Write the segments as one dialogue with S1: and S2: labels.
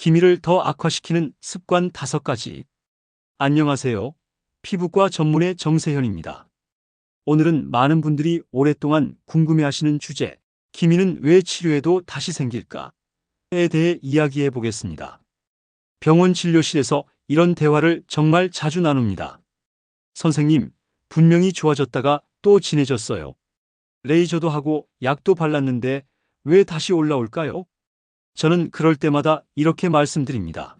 S1: 기미를 더 악화시키는 습관 5가지. 안녕하세요. 피부과 전문의 정세현입니다. 오늘은 많은 분들이 오랫동안 궁금해하시는 주제, 기미는 왜 치료해도 다시 생길까에 대해 이야기해 보겠습니다. 병원 진료실에서 이런 대화를 정말 자주 나눕니다. 선생님, 분명히 좋아졌다가 또 진해졌어요. 레이저도 하고 약도 발랐는데 왜 다시 올라올까요? 저는 그럴 때마다 이렇게 말씀드립니다.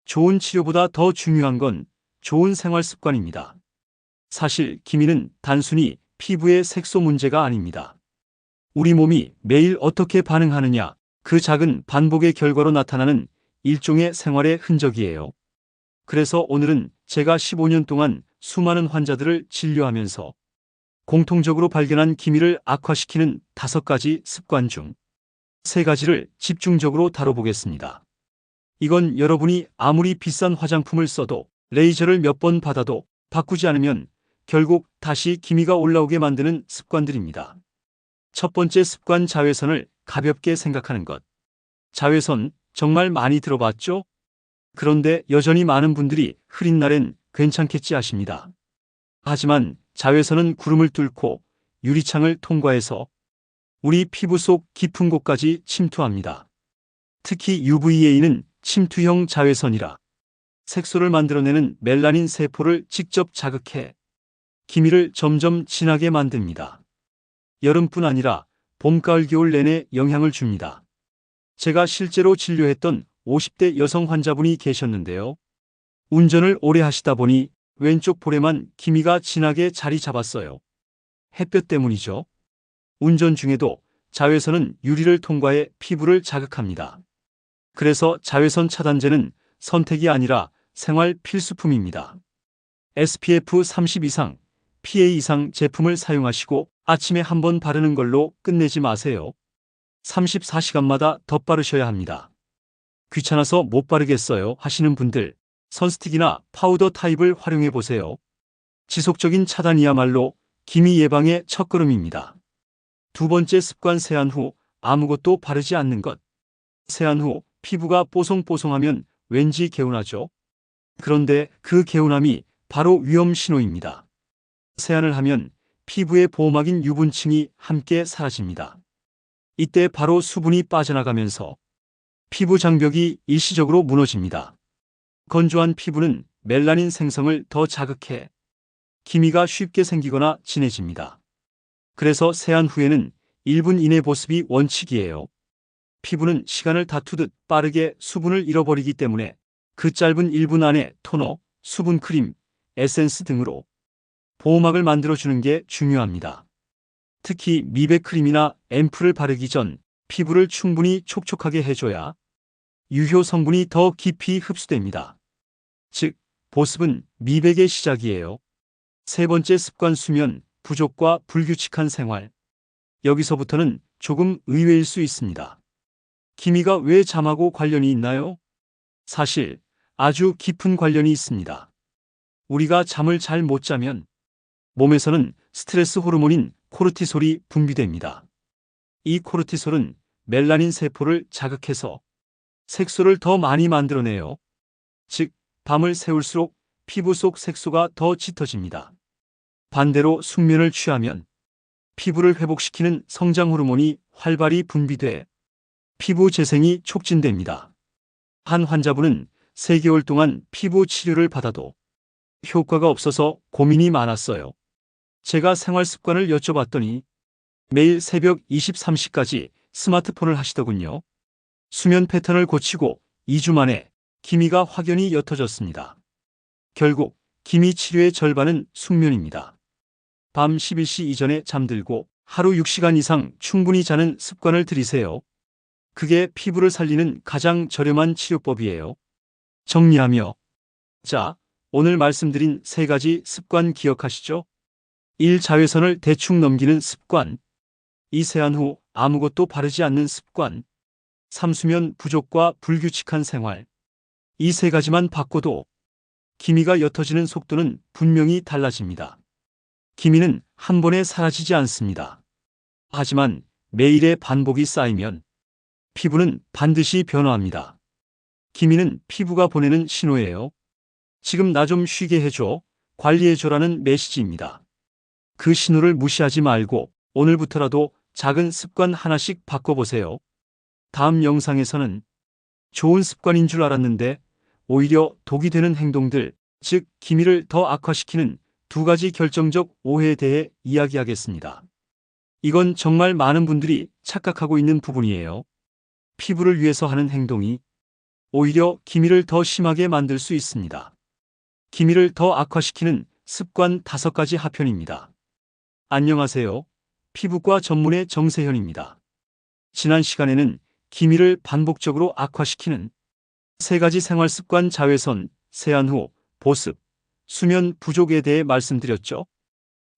S1: 좋은 치료보다 더 중요한 건 좋은 생활 습관입니다. 사실 기미는 단순히 피부의 색소 문제가 아닙니다. 우리 몸이 매일 어떻게 반응하느냐, 그 작은 반복의 결과로 나타나는 일종의 생활의 흔적이에요. 그래서 오늘은 제가 15년 동안 수많은 환자들을 진료하면서 공통적으로 발견한 기미를 악화시키는 5가지 습관 중 3가지를 집중적으로 다뤄보겠습니다. 이건 여러분이 아무리 비싼 화장품을 써도 레이저를 몇 번 받아도 바꾸지 않으면 결국 다시 기미가 올라오게 만드는 습관들입니다. 첫 번째 습관, 자외선을 가볍게 생각하는 것. 자외선 정말 많이 들어봤죠? 그런데 여전히 많은 분들이 흐린 날엔 괜찮겠지 하십니다. 하지만 자외선은 구름을 뚫고 유리창을 통과해서 우리 피부 속 깊은 곳까지 침투합니다. 특히 UVA는 침투형 자외선이라 색소를 만들어내는 멜라닌 세포를 직접 자극해 기미를 점점 진하게 만듭니다. 여름뿐 아니라 봄, 가을, 겨울 내내 영향을 줍니다. 제가 실제로 진료했던 50대 여성 환자분이 계셨는데요. 운전을 오래 하시다 보니 왼쪽 볼에만 기미가 진하게 자리 잡았어요. 햇볕 때문이죠. 운전 중에도 자외선은 유리를 통과해 피부를 자극합니다. 그래서 자외선 차단제는 선택이 아니라 생활 필수품입니다. SPF 30 이상, PA 이상 제품을 사용하시고 아침에 한번 바르는 걸로 끝내지 마세요. 34시간마다 덧바르셔야 합니다. 귀찮아서 못 바르겠어요 하시는 분들, 선스틱이나 파우더 타입을 활용해 보세요. 지속적인 차단이야말로 기미 예방의 첫걸음입니다. 두 번째 습관, 세안 후 아무것도 바르지 않는 것. 세안 후 피부가 뽀송뽀송하면 왠지 개운하죠? 그런데 그 개운함이 바로 위험 신호입니다. 세안을 하면 피부의 보호막인 유분층이 함께 사라집니다. 이때 바로 수분이 빠져나가면서 피부 장벽이 일시적으로 무너집니다. 건조한 피부는 멜라닌 생성을 더 자극해 기미가 쉽게 생기거나 진해집니다. 그래서 세안 후에는 1분 이내 보습이 원칙이에요. 피부는 시간을 다투듯 빠르게 수분을 잃어버리기 때문에 그 짧은 1분 안에 토너, 수분크림, 에센스 등으로 보호막을 만들어주는 게 중요합니다. 특히 미백크림이나 앰플을 바르기 전 피부를 충분히 촉촉하게 해줘야 유효 성분이 더 깊이 흡수됩니다. 즉, 보습은 미백의 시작이에요. 세 번째 습관, 수면 부족과 불규칙한 생활. 여기서부터는 조금 의외일 수 있습니다. 기미가 왜 잠하고 관련이 있나요? 사실 아주 깊은 관련이 있습니다. 우리가 잠을 잘 못 자면 몸에서는 스트레스 호르몬인 코르티솔이 분비됩니다. 이 코르티솔은 멜라닌 세포를 자극해서 색소를 더 많이 만들어내요. 즉, 밤을 새울수록 피부 속 색소가 더 짙어집니다. 반대로 숙면을 취하면 피부를 회복시키는 성장 호르몬이 활발히 분비돼 피부 재생이 촉진됩니다. 한 환자분은 3개월 동안 피부 치료를 받아도 효과가 없어서 고민이 많았어요. 제가 생활 습관을 여쭤봤더니 매일 새벽 23시까지 스마트폰을 하시더군요. 수면 패턴을 고치고 2주 만에 기미가 확연히 옅어졌습니다. 결국 기미 치료의 절반은 숙면입니다. 밤 11시 이전에 잠들고 하루 6시간 이상 충분히 자는 습관을 들이세요. 그게 피부를 살리는 가장 저렴한 치료법이에요. 정리하며, 자, 오늘 말씀드린 3가지 습관 기억하시죠? 1. 자외선을 대충 넘기는 습관. 2. 세안 후 아무것도 바르지 않는 습관. 3. 수면 부족과 불규칙한 생활. 이 3가지만 바꿔도 기미가 옅어지는 속도는 분명히 달라집니다. 기미는 한 번에 사라지지 않습니다. 하지만 매일의 반복이 쌓이면 피부는 반드시 변화합니다. 기미는 피부가 보내는 신호예요. 지금 나 좀 쉬게 해줘, 관리해줘라는 메시지입니다. 그 신호를 무시하지 말고 오늘부터라도 작은 습관 하나씩 바꿔보세요. 다음 영상에서는 좋은 습관인 줄 알았는데 오히려 독이 되는 행동들, 즉 기미를 더 악화시키는 두 가지 결정적 오해에 대해 이야기하겠습니다. 이건 정말 많은 분들이 착각하고 있는 부분이에요. 피부를 위해서 하는 행동이 오히려 기미를 더 심하게 만들 수 있습니다. 기미를 더 악화시키는 습관 5가지 하편입니다. 안녕하세요. 피부과 전문의 정세현입니다. 지난 시간에는 기미를 반복적으로 악화시키는 3가지 생활습관 자외선, 세안 후, 보습, 수면 부족에 대해 말씀드렸죠.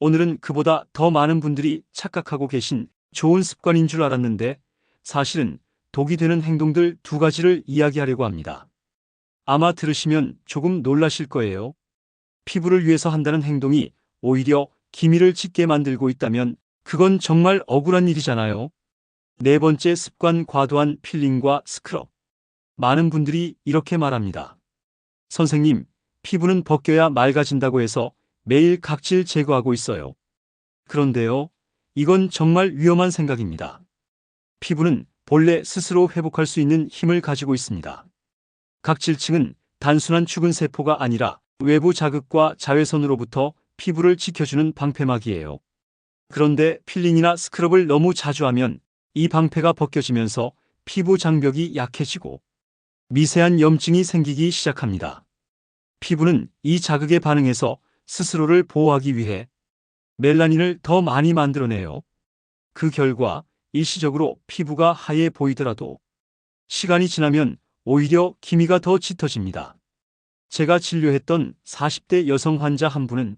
S1: 오늘은 그보다 더 많은 분들이 착각하고 계신 좋은 습관인 줄 알았는데 사실은 독이 되는 행동들 2가지를 이야기하려고 합니다. 아마 들으시면 조금 놀라실 거예요. 피부를 위해서 한다는 행동이 오히려 기미를 짙게 만들고 있다면 그건 정말 억울한 일이잖아요. 4번째 습관 과도한 필링과 스크럽. 많은 분들이 이렇게 말합니다. 선생님, 피부는 벗겨야 맑아진다고 해서 매일 각질 제거하고 있어요. 그런데요, 이건 정말 위험한 생각입니다. 피부는 본래 스스로 회복할 수 있는 힘을 가지고 있습니다. 각질층은 단순한 죽은 세포가 아니라 외부 자극과 자외선으로부터 피부를 지켜주는 방패막이에요. 그런데 필링이나 스크럽을 너무 자주 하면 이 방패가 벗겨지면서 피부 장벽이 약해지고 미세한 염증이 생기기 시작합니다. 피부는 이 자극에 반응해서 스스로를 보호하기 위해 멜라닌을 더 많이 만들어내요. 그 결과 일시적으로 피부가 하얘 보이더라도 시간이 지나면 오히려 기미가 더 짙어집니다. 제가 진료했던 40대 여성 환자 한 분은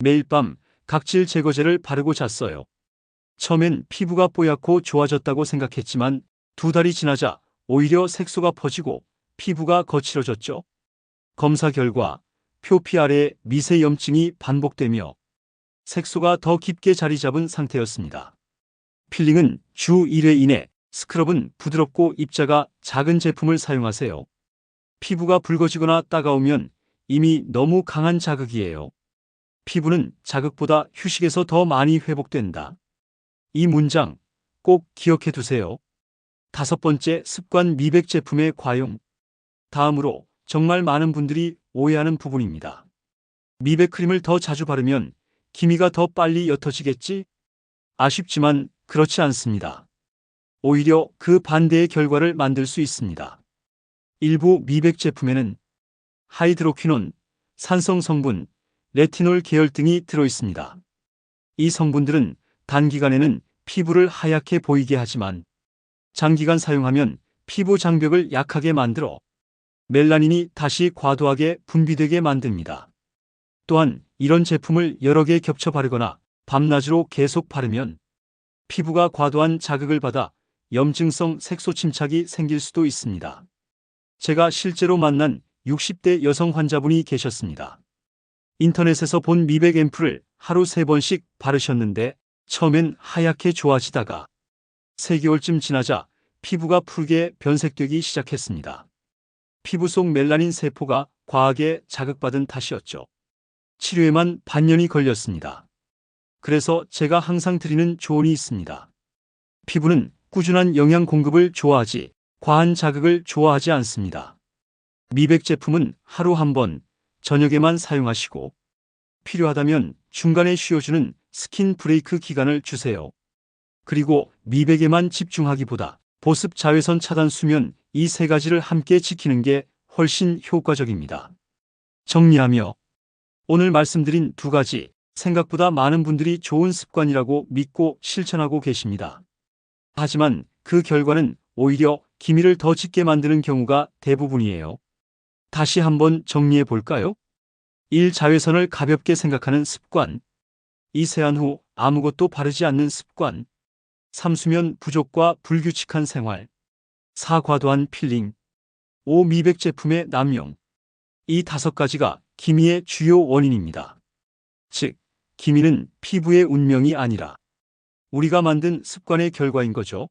S1: 매일 밤 각질 제거제를 바르고 잤어요. 처음엔 피부가 뽀얗고 좋아졌다고 생각했지만 2달이 지나자 오히려 색소가 퍼지고 피부가 거칠어졌죠. 검사 결과 표피 아래에 미세 염증이 반복되며 색소가 더 깊게 자리 잡은 상태였습니다. 필링은 주 1회 이내, 스크럽은 부드럽고 입자가 작은 제품을 사용하세요. 피부가 붉어지거나 따가우면 이미 너무 강한 자극이에요. 피부는 자극보다 휴식에서 더 많이 회복된다. 이 문장 꼭 기억해 두세요. 5번째 습관 미백 제품의 과용. 다음으로 정말 많은 분들이 오해하는 부분입니다. 미백 크림을 더 자주 바르면 기미가 더 빨리 옅어지겠지? 아쉽지만 그렇지 않습니다. 오히려 그 반대의 결과를 만들 수 있습니다. 일부 미백 제품에는 하이드로퀴논, 산성 성분, 레티놀 계열 등이 들어 있습니다. 이 성분들은 단기간에는 피부를 하얗게 보이게 하지만 장기간 사용하면 피부 장벽을 약하게 만들어 멜라닌이 다시 과도하게 분비되게 만듭니다. 또한 이런 제품을 여러 개 겹쳐 바르거나 밤낮으로 계속 바르면 피부가 과도한 자극을 받아 염증성 색소 침착이 생길 수도 있습니다. 제가 실제로 만난 60대 여성 환자분이 계셨습니다. 인터넷에서 본 미백 앰플을 하루 3번씩 바르셨는데 처음엔 하얗게 좋아지다가 3개월쯤 지나자 피부가 푸르게 변색되기 시작했습니다. 피부 속 멜라닌 세포가 과하게 자극받은 탓이었죠. 치료에만 반년이 걸렸습니다. 그래서 제가 항상 드리는 조언이 있습니다. 피부는 꾸준한 영양 공급을 좋아하지 과한 자극을 좋아하지 않습니다. 미백 제품은 하루 1번, 저녁에만 사용하시고 필요하다면 중간에 쉬어주는 스킨 브레이크 기간을 주세요. 그리고 미백에만 집중하기보다 보습, 자외선 차단, 수면 이 3가지를 함께 지키는 게 훨씬 효과적입니다. 정리하며 오늘 말씀드린 2가지 생각보다 많은 분들이 좋은 습관이라고 믿고 실천하고 계십니다. 하지만 그 결과는 오히려 기미를 더 짙게 만드는 경우가 대부분이에요. 다시 한번 정리해 볼까요? 1. 자외선을 가볍게 생각하는 습관. 2. 세안 후 아무것도 바르지 않는 습관. 3. 수면 부족과 불규칙한 생활. 4. 과도한 필링. 5. 미백 제품의 남용. 이 5가지가 기미의 주요 원인입니다. 즉, 기미는 피부의 운명이 아니라 우리가 만든 습관의 결과인 거죠.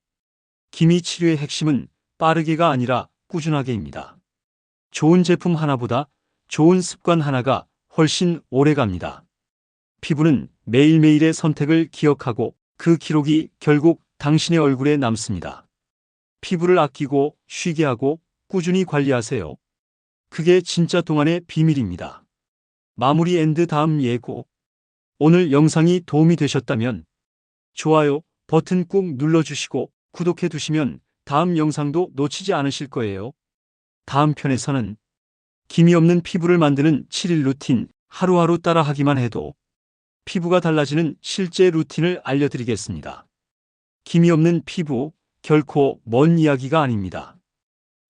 S1: 기미 치료의 핵심은 빠르게가 아니라 꾸준하게입니다. 좋은 제품 하나보다 좋은 습관 하나가 훨씬 오래 갑니다. 피부는 매일매일의 선택을 기억하고 그 기록이 결국 당신의 얼굴에 남습니다. 피부를 아끼고 쉬게 하고 꾸준히 관리하세요. 그게 진짜 동안의 비밀입니다. 마무리 앤드 다음 예고. 오늘 영상이 도움이 되셨다면 좋아요 버튼 꾹 눌러주시고 구독해 두시면 다음 영상도 놓치지 않으실 거예요. 다음 편에서는 기미 없는 피부를 만드는 7일 루틴, 하루하루 따라하기만 해도 피부가 달라지는 실제 루틴을 알려드리겠습니다. 기미 없는 피부, 결코 먼 이야기가 아닙니다.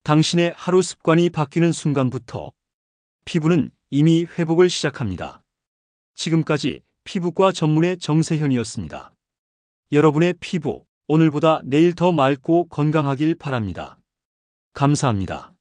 S1: 당신의 하루 습관이 바뀌는 순간부터 피부는 이미 회복을 시작합니다. 지금까지 피부과 전문의 정세현이었습니다. 여러분의 피부, 오늘보다 내일 더 맑고 건강하길 바랍니다. 감사합니다.